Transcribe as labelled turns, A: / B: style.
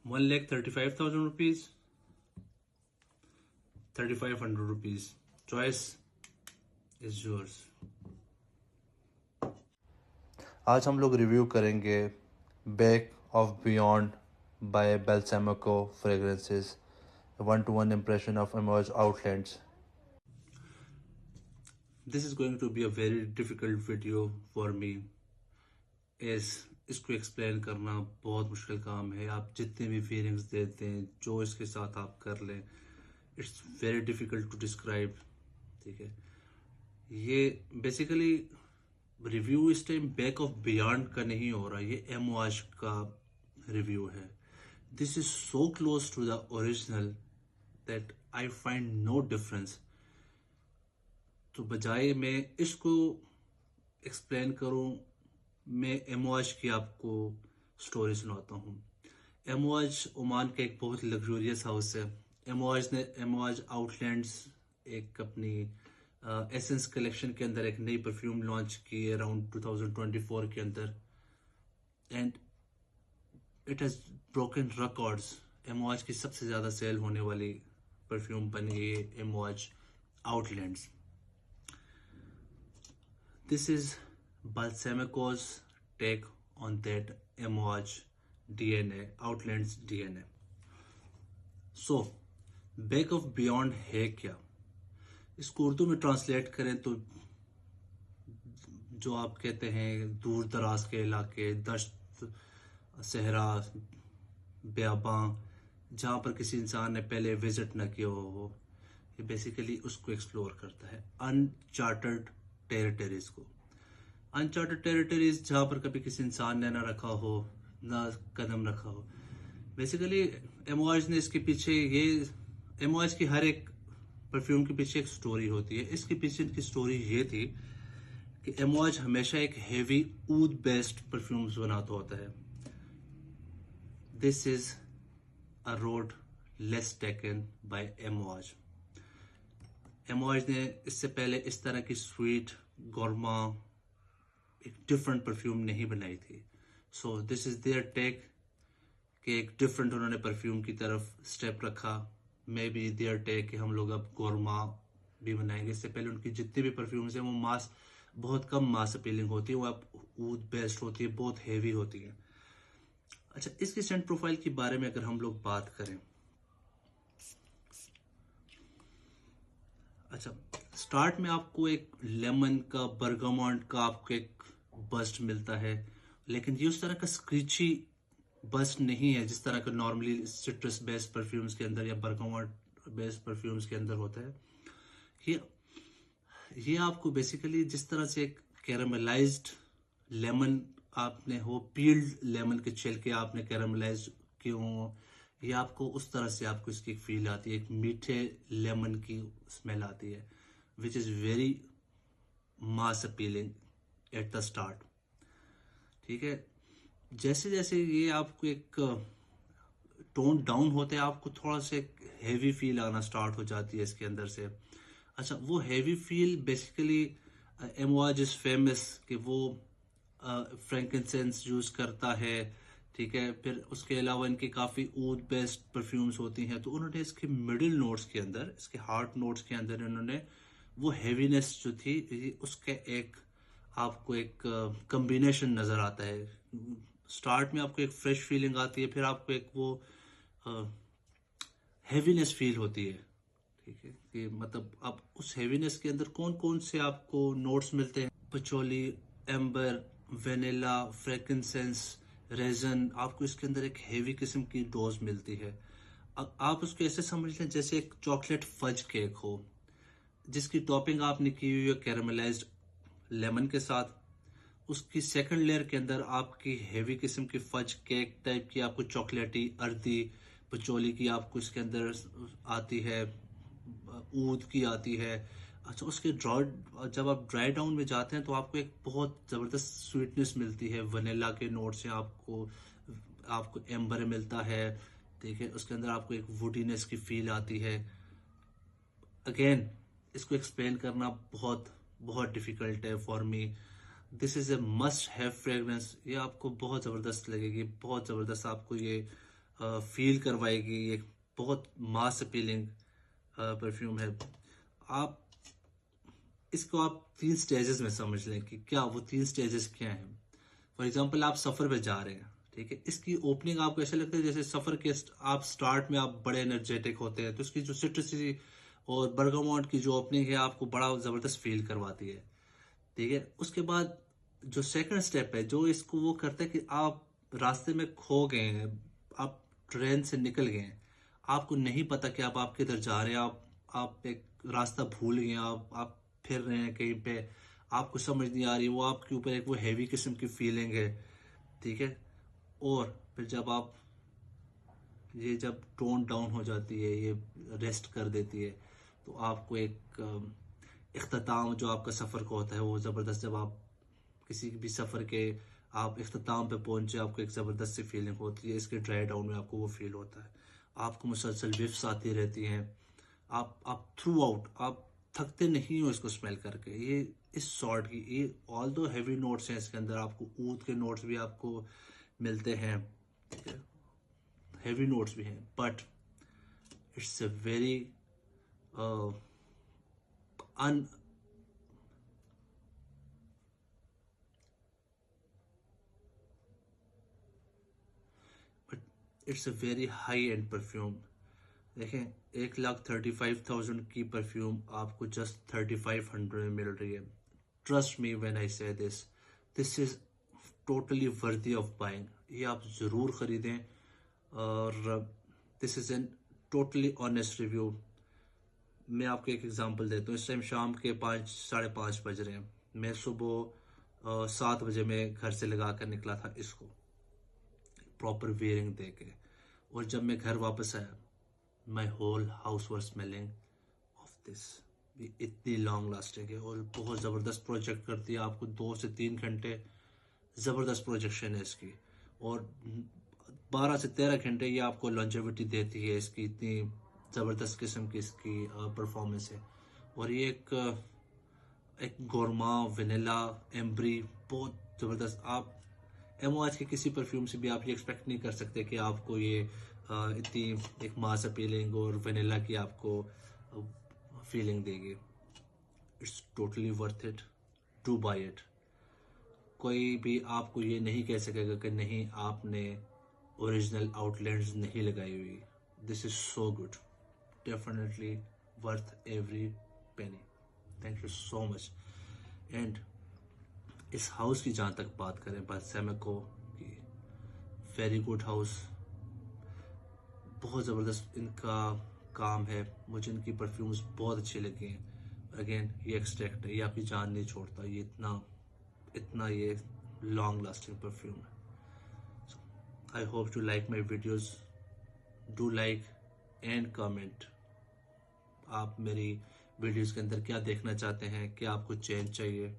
A: 1,35,000 rupees, 3,500 rupees. Choice is yours.
B: आज हम लोग रिव्यू करेंगे back of beyond by balsamico fragrances 1-to-1 impression of emerged outlets.
A: This is going to be a very difficult video for me. इसको explain करना बहुत मुश्किल काम है. आप जितने भी फीलिंग्स देते हैं, जो इसके साथ आप कर लें, it's very difficult to describe. ठीक है, ये basically review is time back of beyond का नहीं हो रहा, ये एमओएच का रिव्यू है. This is so close to the original that I find no difference. तो बजाय मैं इसको एक्सप्लेन करूं, मैं एमओएच की आपको स्टोरी सुनाता हूं. एमओएच ओमान का एक बहुत लग्जूरियस हाउस है. एमओएच आउटलैंड्स एक अपनी एसेंस कलेक्शन के अंदर एक नई परफ्यूम लॉन्च की अराउंड 2024 के अंदर, and it has broken records. MOH की सबसे ज्यादा सेल होने वाली परफ्यूम बनी है MOH outlands. This is Balsamico's take on that MOH DNA, Outlands DNA. So, Back of Beyond है क्या? इसको उर्दू में ट्रांसलेट करें तो जो आप कहते हैं दूर दराज के इलाके, दश्त, सहरा, बेआबां, जहाँ पर किसी इंसान ने पहले विजिट न किया हो, ये बेसिकली उसको एक्सप्लोर करता है. अनचार्टर्ड टेरिटरीज को, अनचार्टेड टेरिटरीज जहाँ पर कभी किसी इंसान ने ना रखा हो, ना कदम रखा हो. बेसिकली एमओएच ने इसके पीछे, ये एमओएच की हर एक परफ्यूम के पीछे एक स्टोरी होती है. इसके पीछे की स्टोरी ये थी कि एमओएच हमेशा एक हेवी ऊद बेस्ड परफ्यूम्स बनाता होता है. This is a road less taken by MOH. MOH ने इससे पहले इस तरह की स्वीट गोरमा एक डिफरेंट परफ्यूम नहीं बनाई थी. So this is their take कि एक डिफरेंट उन्होंने परफ्यूम की तरफ स्टेप रखा. मे बी देयर टेक कि हम लोग अब गोरमा भी बनाएंगे. इससे पहले उनकी जितनी भी परफ्यूम्स हैं वो मास, बहुत कम मास अपीलिंग होती है, वो अब ऊद बेस्ड होती है, बहुत हेवी होती है. अच्छा, इसकी सेंट प्रोफाइल के बारे में अगर हम लोग बात करें, अच्छा स्टार्ट में आपको एक लेमन का, बर्गामॉन्ट का आपको एक बस्ट मिलता है, लेकिन ये उस तरह का स्क्रीची बस्ट नहीं है जिस तरह का नॉर्मली सिट्रस बेस्ड परफ्यूम्स के अंदर या बर्गामॉन्ट बेस्ड परफ्यूम्स के अंदर होता है. ये आपको बेसिकली जिस तरह से एक कैरामलाइज्ड लेमन आपने हो, पील्ड लेमन के छिलके आपने कैरामलाइज किए हो, ये आपको उस तरह से आपको इसकी फील आती है. एक मीठे लेमन की स्मेल आती है, which is very mass appealing at the start. ठीक है, जैसे जैसे ये आपको एक टोन डाउन होते हैं, आपको थोड़ा सा हेवी फील आना स्टार्ट हो जाती है इसके अंदर से. अच्छा, वो heavy feel basically MOH is famous कि वो फ्रैंकिनसेंस यूज करता है. ठीक है, फिर उसके अलावा इनकी काफ़ी ऊद बेस्ड परफ्यूम्स होती हैं, तो उन्होंने इसके मिडिल नोट्स के अंदर, इसके हार्ट नोट्स के अंदर इन्होंने वो हैवीनेस जो थी उसके एक आपको एक कम्बिनेशन नज़र आता है. स्टार्ट में आपको एक फ्रेश फीलिंग आती है, फिर आपको एक वो हैवीनेस फील होती है. ठीक है, कि मतलब आप उस हैवीनेस के अंदर कौन कौन से आपको नोट्स मिलते हैं, patchouli, amber, vanilla, frankincense, raisin, आपको इसके अंदर एक हेवी किस्म की डोज मिलती है. अब आप उसको ऐसे समझ लें जैसे एक चॉकलेट फज केक हो, जिसकी टॉपिंग आपने की हुई है कैरामलाइज्ड लेमन के साथ. उसकी सेकंड लेयर के अंदर आपकी हेवी किस्म की फज केक टाइप की आपको चॉकलेटी अर्दी पचोली की आपको इसके अंदर आती है, ऊद की आती है. अच्छा, उसके जब आप ड्राई डाउन में जाते हैं तो आपको एक बहुत ज़बरदस्त स्वीटनेस मिलती है. वनीला के नोट से आपको एम्बर मिलता है. ठीक है, उसके अंदर आपको एक वुडीनेस की फील आती है. अगेन इसको एक्सप्लेन करना बहुत बहुत डिफिकल्ट है for me. This is a must have fragrance. ये आपको बहुत ज़बरदस्त लगेगी, बहुत ज़बरदस्त आपको ये फील करवाएगी। ये बहुत मास अपीलिंग परफ्यूम है। आप इसको आप 3 स्टेजेस में समझ लें कि क्या वो 3 स्टेजेस क्या हैं। फॉर एग्जांपल आप सफ़र पे जा रहे हैं, ठीक है, इसकी ओपनिंग आपको ऐसा लगता है जैसे सफ़र के आप स्टार्ट में आप बड़े एनर्जेटिक होते हैं, तो इसकी जो सिट्रसी और बर्गामोट की जो ओपनिंग है आपको बड़ा ज़बरदस्त फील करवाती है, ठीक है। उसके बाद जो सेकंड स्टेप है जो इसको वो करता है कि आप रास्ते में खो गए हैं, आप ट्रेन से निकल गए हैं, आपको नहीं पता कि आप किधर जा रहे हैं, आप एक रास्ता भूल गए हैं, आप फिर रहे हैं कहीं पे, आपको समझ नहीं आ रही, वो आपके ऊपर एक वो हैवी किस्म की फीलिंग है, ठीक है। और फिर जब टोन डाउन हो जाती है, ये रेस्ट कर देती है, तो आपको एक इख्तिताम जो आपका सफ़र का होता है वो ज़बरदस्त, जब आप किसी भी सफ़र के आप इख्तिताम पे पहुंचे, आपको एक ज़बरदस्त सी फीलिंग होती है। इसके ड्राई डाउन में आपको वो फील होता है, आपको मुसलसल विफ्स आती रहती हैं, आप थ्रू आउट आप थकते नहीं हो इसको स्मेल करके। ये इस सॉर्ट की, ये ऑल दो हैवी नोट्स हैं इसके अंदर, आपको ऊद के नोट्स भी आपको मिलते हैं, ठीक है, हैवी नोट्स भी हैं, but it's a very un but it's a very high end perfume. देखें, 1,35,000 की परफ्यूम आपको जस्ट 3,500 में मिल रही है। ट्रस्ट मी व्हेन आई से this is totally worthy of buying. ये आप ज़रूर ख़रीदें। और this is an totally honest review. मैं आपको एक एग्जांपल देता हूँ। इस टाइम शाम के 5 साढ़े 5 बज रहे हैं। मैं सुबह 7 बजे मैं घर से लगा कर निकला था इसको, प्रॉपर वेयरिंग दे के। और जब मैं घर वापस आया, my whole house was smelling of this. ये इतनी लॉन्ग लास्टिंग है और बहुत ज़बरदस्त प्रोजेक्ट करती है, आपको 2 से 3 घंटे ज़बरदस्त प्रोजेक्शन है इसकी, और 12 से 13 घंटे ये आपको लॉन्जेविटी देती है। इसकी इतनी ज़बरदस्त किस्म की इसकी परफॉर्मेंस है। और ये एक गोरमा वेनिला एम्ब्री, बहुत ज़बरदस्त। आप एमओएच के किसी परफ्यूम से भी आप ये एक्सपेक्ट नहीं कर सकते कि आपको ये इतनी एक मास अपीलिंग और वेनिला की आपको फीलिंग देगी। It's totally worth it to buy it. कोई भी आपको ये नहीं कह सकेगा कि नहीं आपने ओरिजिनल आउटलेट्स नहीं लगाई हुई। This is so good, definitely worth every penny. Thank you so much. And इस हाउस की जहाँ तक बात करें, बाल्सेमिको की, वेरी गुड हाउस, बहुत ज़बरदस्त इनका काम है। मुझे इनकी परफ्यूम्स बहुत अच्छी लगी हैं। अगेन ये एक्सट्रैक्ट है, ये आपकी जान नहीं छोड़ता, ये इतना ये लॉन्ग लास्टिंग परफ्यूम है। I hope to like my videos. Do like and comment. आप मेरी वीडियोज़ के अंदर क्या देखना चाहते हैं, क्या आपको चेंज चाहिए।